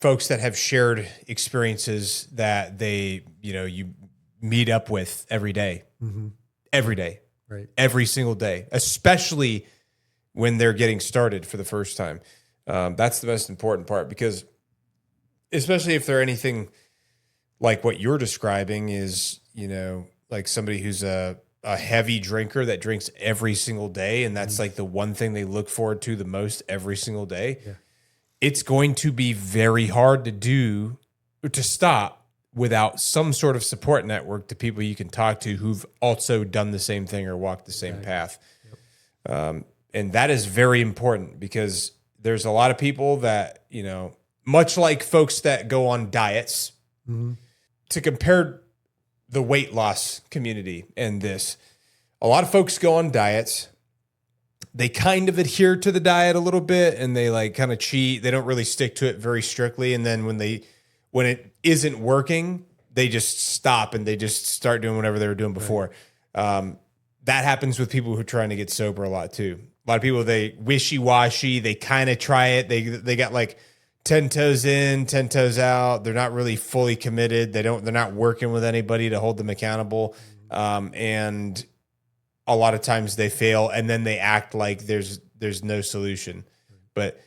folks that have shared experiences that they, you meet up with every day, every day, Right. every single day, especially when they're getting started for the first time. That's the most important part, because especially if they're anything like what you're describing is, like somebody who's a heavy drinker that drinks every single day. And that's like the one thing they look forward to the most every single day. Yeah. It's going to be very hard to stop without some sort of support network to people you can talk to who've also done the same thing or walked the same path. Yep. And that is very important, because there's a lot of people that, much like folks that go on diets, to compare the weight loss community and this, a lot of folks go on diets. They kind of adhere to the diet a little bit, and they like kind of cheat. They don't really stick to it very strictly. And then when it isn't working, they just stop and they just start doing whatever they were doing before. Right. That happens with people who are trying to get sober a lot too. A lot of people, they wishy-washy. They kind of try it. They got like 10 toes in, 10 toes out. They're not really fully committed. They're not working with anybody to hold them accountable. And a lot of times they fail, and then they act like there's no solution. But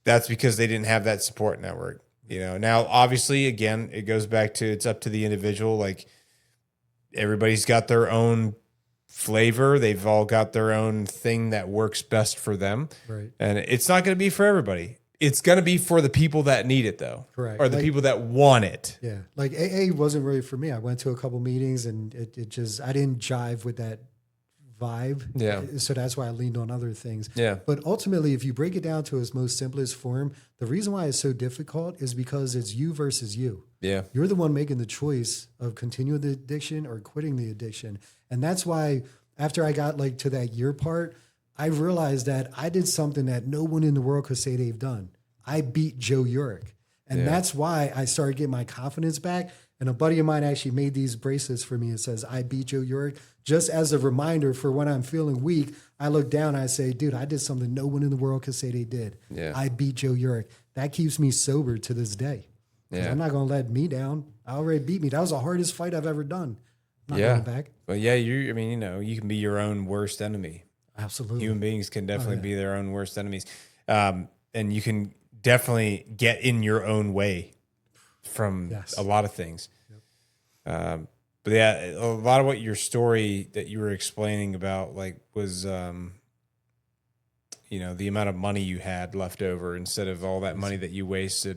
that's because they didn't have that support network. Now obviously, again, it goes back to, it's up to the individual. Like, everybody's got their own flavor. They've all got their own thing that works best for them. Right. And it's not going to be for everybody. It's going to be for the people that need it, though. Correct. Or the people that want it. Yeah. Like AA wasn't really for me. I went to a couple meetings, and it just, I didn't jive with that vibe. Yeah. So that's why I leaned on other things. Yeah. But ultimately, if you break it down to its most simplest form, the reason why it's so difficult is because it's you versus you. Yeah. You're the one making the choice of continuing the addiction or quitting the addiction. And that's why after I got like to that year part, I realized that I did something that no one in the world could say they've done. I beat Joe Urick. And that's why I started getting my confidence back. And a buddy of mine actually made these bracelets for me. It says, I beat Joe Urick. Just as a reminder for when I'm feeling weak, I look down and I say, dude, I did something no one in the world could say they did. Yeah. I beat Joe Urick. That keeps me sober to this day. Yeah. I'm not going to let me down. I already beat me. That was the hardest fight I've ever done. I'm not going back. Well, yeah, you can be your own worst enemy. Absolutely. Human beings can definitely be their own worst enemies. And you can definitely get in your own way from a lot of things. Yep. But yeah, a lot of what your story that you were explaining about, like, was, the amount of money you had left over instead of all that money that you wasted.